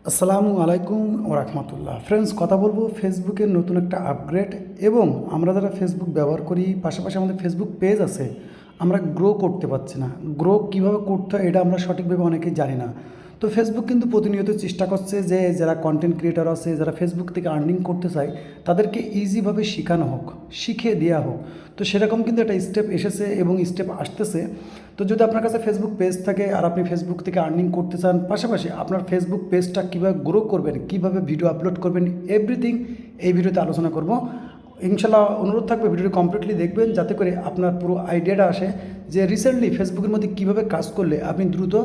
আসসালামু আলাইকুম ও রাহমাতুল্লাহ। ফ্রেন্ডস, কথা বলবো ফেসবুকের নতুন একটা আপগ্রেড এবং আমরা যারা ফেসবুক ব্যবহার করি, পাশাপাশি আমাদের ফেসবুক পেজ আছে, আমরা গ্রো করতে পারছি না। গ্রো কীভাবে করতে হয় এটা আমরা সঠিকভাবে অনেকেই জানি না। তো ফেসবুক কিন্তু প্রতিনিয়ত চেষ্টা করছে যে যারা কন্টেন্ট ক্রিয়েটার আছে, যারা ফেসবুক থেকে আর্নিং করতে চায়, তাদেরকে ইজিভাবে শেখানো হোক, শিখিয়ে দেওয়া হোক। তো সেরকম কিন্তু একটা স্টেপ এসেছে এবং স্টেপ আসতেছে। তো যদি আপনার কাছে ফেসবুক পেজ থাকে আর আপনি ফেসবুক থেকে আর্নিং করতে চান, পাশাপাশি আপনার ফেসবুক পেজটা কীভাবে গ্রো করবেন, কীভাবে ভিডিও আপলোড করবেন, এভরিথিং এই ভিডিওতে আলোচনা করব। ইনশাল্লাহ অনুরোধ থাকবে ভিডিওটি কমপ্লিটলি দেখবেন, যাতে করে আপনার পুরো আইডিয়াটা আসে যে রিসেন্টলি ফেসবুকের মধ্যে কীভাবে কাজ করলে আপনি দ্রুত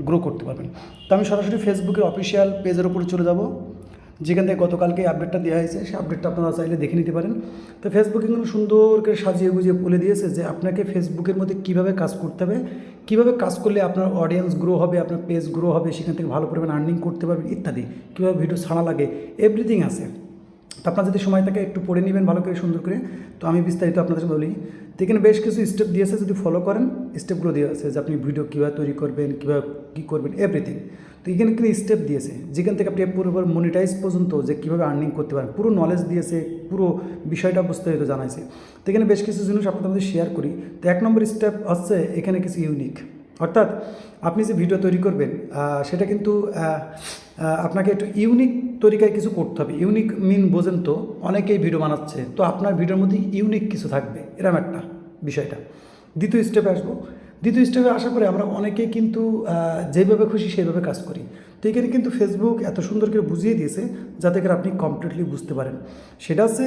গ্রো করতে পারবেন। তো আমি সরাসরি ফেসবুকের অফিসিয়াল পেজের উপরে চলে যাব, যেখান থেকে গতকালকে আপডেটটা দেওয়া হয়েছে। সেই আপডেটটা আপনারা চাইলে দেখে নিতে পারেন। তো ফেসবুকে কিন্তু সুন্দর করে সাজিয়ে গুজিয়ে বলে দিয়েছে যে আপনাকে ফেসবুকের মধ্যে কীভাবে কাজ করতে হবে, কীভাবে কাজ করলে আপনার অডিয়েন্স গ্রো হবে, আপনার পেজ গ্রো হবে, সেখান থেকে ভালো পরিমাণ আর্নিং করতে পারবেন ইত্যাদি, কীভাবে ভিডিও ছাড়া লাগে, এভরিথিং আছে। তো আপনার যদি সময় থাকে একটু পড়ে নেবেন ভালো করে সুন্দর করে। তো আমি বিস্তারিত আপনাদের বলি। তো এখানে বেশ কিছু স্টেপ দিয়েছে, যদি ফলো করেন স্টেপগুলো দেওয়া আছে যে আপনি ভিডিও কীভাবে তৈরি করবেন, কীভাবে কী করবেন, এভরিথিং। তো এখানে কিন্তু স্টেপ দিয়েছে যেখান থেকে আপনি পুরো মনিটাইজ পর্যন্ত যে কীভাবে আর্নিং করতে পারেন, পুরো নলেজ দিয়েছে, পুরো বিষয়টা বিস্তারিত জানাইছে। তো এখানে বেশ কিছু জিনিস আপনাদের মধ্যে শেয়ার করি। তো 1 নম্বর স্টেপ হচ্ছে এখানে কিছু ইউনিক, অর্থাৎ আপনি যে ভিডিও তৈরি করবেন সেটা কিন্তু আপনাকে একটু ইউনিক তরিকায় কিছু করতে হবে। ইউনিক মিন বোঝেন তো, অনেকেই ভিডিও বানাচ্ছে, তো আপনার ভিডিওর মধ্যে ইউনিক কিছু থাকবে, এরকম একটা বিষয়টা। দ্বিতীয় স্টেপে আসবো। দ্বিতীয় স্টেপে আসার পরে আমরা অনেকেই কিন্তু যেভাবে খুশি সেইভাবে কাজ করি। তো এখানে কিন্তু ফেসবুক এত সুন্দর করে বুঝিয়ে দিয়েছে যাতে করে আপনি কমপ্লিটলি বুঝতে পারেন। সেটা হচ্ছে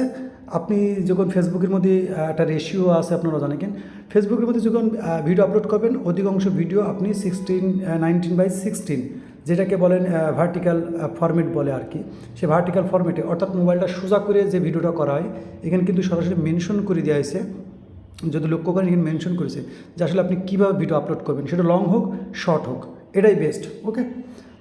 আপনি যখন ফেসবুকের মধ্যে একটা রেশিও আছে, আপনারা জানেন, ফেসবুকের মধ্যে যখন ভিডিও আপলোড করবেন, অধিকাংশ ভিডিও আপনি 19:16 যেটাকে বলেন ভার্টিক্যাল ফরম্যাট বলে আর কি। সে ভার্টিক্যাল ফরম্যাটে, অর্থাৎ মোবাইলটা সোজা করে যে ভিডিওটা করা হয়, এখানে কিন্তু সরাসরি মেনশন করে দেওয়া হয়েছে। যদি লক্ষ্য করেন এখানে মেনশন করেছে যে আসলে আপনি কীভাবে ভিডিও আপলোড করবেন, সেটা লং হোক শর্ট হোক, এটাই বেস্ট। ওকে,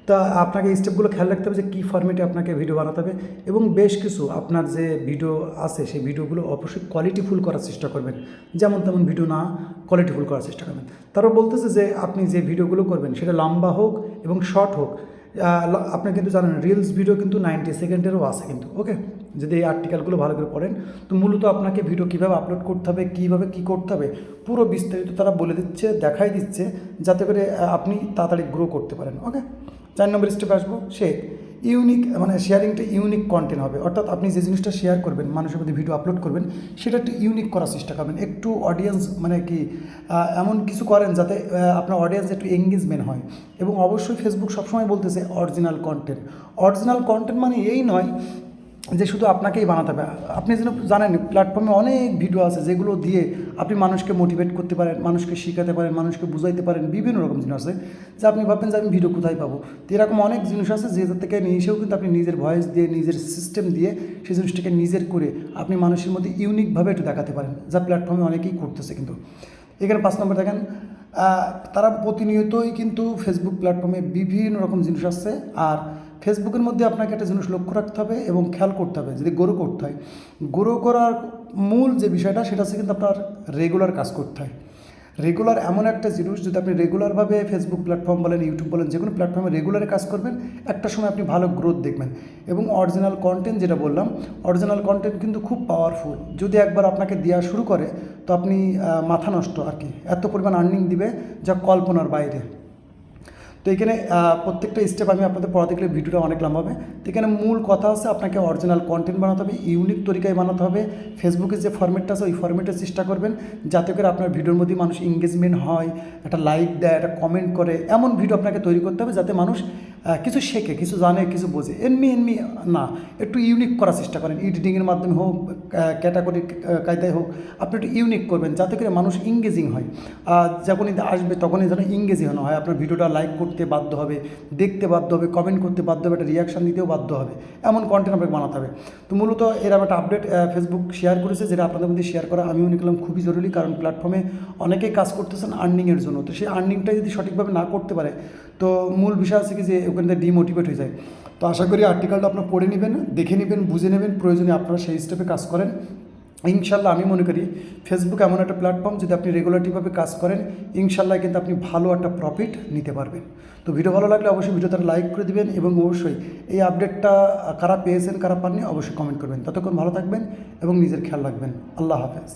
তা আপনাকে এই স্টেপগুলো খেয়াল রাখতে হবে যে কী ফরম্যাটে আপনাকে ভিডিও বানাতে হবে। এবং বেশ কিছু আপনার যে ভিডিও আছে সেই ভিডিওগুলো অবশ্যই কোয়ালিটিফুল করার চেষ্টা করবেন, যেমন তেমন ভিডিও না, কোয়ালিটিফুল করার চেষ্টা করবেন। তারপর বলতেছে যে আপনি যে ভিডিওগুলো করবেন সেটা লম্বা হোক এবং শর্ট হোক। আপনি কিন্তু জানেন রিলস ভিডিও কিন্তু 90 সেকেন্ডেরও আছে কিন্তু। ওকে, যদি এই আর্টিকেলগুলো ভালো করে পড়েন, তো মূলত আপনাকে ভিডিও কীভাবে আপলোড করতে হবে, কীভাবে কী করতে হবে, পুরো বিস্তারিত তারা বলে দিচ্ছে, দেখাই দিচ্ছে, যাতে করে আপনি তাড়াতাড়ি গ্রো করতে পারেন। ওকে, 4 নম্বর স্টেপে আসবো। সে ইউনিক, মানে শেয়ারিংটা ইউনিক কন্টেন্ট হবে, অর্থাৎ আপনি যে জিনিসটা শেয়ার করবেন, মানুষের মধ্যে ভিডিও আপলোড করবেন, সেটা একটু ইউনিক করার চেষ্টা করবেন। একটু অডিয়েন্স মানে কি এমন কিছু করেন যাতে আপনার অডিয়েন্স একটু এঙ্গেজমেন্ট হয়। এবং অবশ্যই ফেসবুক সবসময় বলতেছে অরিজিনাল কন্টেন্ট। অরিজিনাল কন্টেন্ট মানে এই নয় যে শুধু আপনাকেই বানাতে হবে। আপনি যেন জানেন প্ল্যাটফর্মে অনেক ভিডিও আছে যেগুলো দিয়ে আপনি মানুষকে মোটিভেট করতে পারেন, মানুষকে শেখাতে পারেন, মানুষকে বুঝাইতে পারেন, বিভিন্ন রকম জিনিস আছে যে আপনি ভাববেন যে আমি ভিডিও কোথায় পাবো। তো এরকম অনেক জিনিস আছে যে থেকে নিয়ে এসেও কিন্তু আপনি নিজের ভয়েস দিয়ে, নিজের সিস্টেম দিয়ে সেই জিনিসটাকে নিজের করে আপনি মানুষের মধ্যে ইউনিকভাবে একটু দেখাতে পারেন, যা প্ল্যাটফর্মে অনেকেই করতেছে। কিন্তু এখানে 5 নম্বর দেখেন, তারা প্রতিনিয়তই কিন্তু ফেসবুক প্ল্যাটফর্মে বিভিন্ন রকম জিনিস আসছে। আর ফেসবুকের মধ্যে আপনাকে একটা জিনিস লক্ষ্য রাখতে হবে এবং খেয়াল করতে হবে, যদি গ্রো করতে হয়, গ্রো করার মূল যে বিষয়টা সেটা হচ্ছে কিন্তু আপনার রেগুলার কাজ করতে হয়। রেগুলার এমন একটা জিনিস, যদি আপনি রেগুলারভাবে ফেসবুক প্ল্যাটফর্ম বলেন, ইউটিউব বলেন, যে কোনো প্ল্যাটফর্মে রেগুলারে কাজ করবেন, একটা সময় আপনি ভালো গ্রোথ দেখবেন। এবং অরিজিনাল কন্টেন্ট যেটা বললাম, অরিজিনাল কন্টেন্ট কিন্তু খুব পাওয়ারফুল। যদি একবার আপনাকে দেওয়া শুরু করে তো আপনি মাথা নষ্ট আর কি, এত পরিমাণ আর্নিং দিবে যা কল্পনার বাইরে। তো এখানে প্রত্যেকটা স্টেপ আমি আপনাদের পড়াতে গেলে ভিডিওটা অনেক লম্বা হবে। তো এখানে মূল কথা হচ্ছে আপনাকে অরিজিনাল কন্টেন্ট বানাতে হবে, ইউনিক তরিকায় বানাতে হবে। ফেসবুকের যে ফরম্যাটটা আছে ওই ফরম্যাটের চেষ্টা করবেন যাতে করে আপনার ভিডিওর মধ্যে মানুষ এঙ্গেজমেন্ট হয়, একটা লাইক দেয়, একটা কমেন্ট করে, এমন ভিডিও আপনাকে তৈরি করতে হবে যাতে মানুষ কিছু শেখে, কিছু জানে, কিছু বোঝে। এমনি না, একটু ইউনিক করার চেষ্টা করেন। এডিটিংয়ের মাধ্যমে হোক, ক্যাটাগরি কায়দায় হোক, আপনি একটু ইউনিক করবেন যাতে করে মানুষ এঙ্গেজিং হয়। যখনই আসবে তখনই যেন এঙ্গেজিং হয়, আপনার ভিডিওটা লাইক করতে বাধ্য হবে, দেখতে বাধ্য হবে, কমেন্ট করতে বাধ্য হবে, একটা রিয়াকশান দিতেও বাধ্য হবে, এমন কন্টেন্ট আপনাকে বানাতে হবে। তো মূলত এরকম একটা আপডেট ফেসবুক শেয়ার করেছে, যেটা আপনাদের মধ্যে শেয়ার করা আমি মনে করলাম খুবই জরুরি। কারণ প্ল্যাটফর্মে অনেকেই কাজ করতেছেন আর্নিংয়ের জন্য, তো সেই আর্নিংটা যদি সঠিকভাবে না করতে পারে, তো মূল বিষয় আছে কি যে ওখান থেকে ডিমোটিভেট হয়ে যায়। তো আশা করি আর্টিকেলটা আপনারা পড়ে নেবেন, দেখে নেবেন, বুঝে নেবেন, প্রয়োজনে আপনারা সেই স্টেপে কাজ করেন। ইনশাল্লাহ আমি মনে করি ফেসবুক এমন একটা প্ল্যাটফর্ম, যদি আপনি রেগুলারলিভাবে কাজ করেন, ইনশাল্লাহ কিন্তু আপনি ভালো একটা প্রফিট নিতে পারবেন। তো তো ভিডিও ভালো লাগলে অবশ্যই ভিডিওতে লাইক করে দিবেন এবং অবশ্যই এই আপডেটটা কারা পেয়েছেন কারা পাননি অবশ্যই কমেন্ট করবেন। ততক্ষণ ভালো থাকবেন এবং নিজের খেয়াল রাখবেন। আল্লাহ হাফেজ।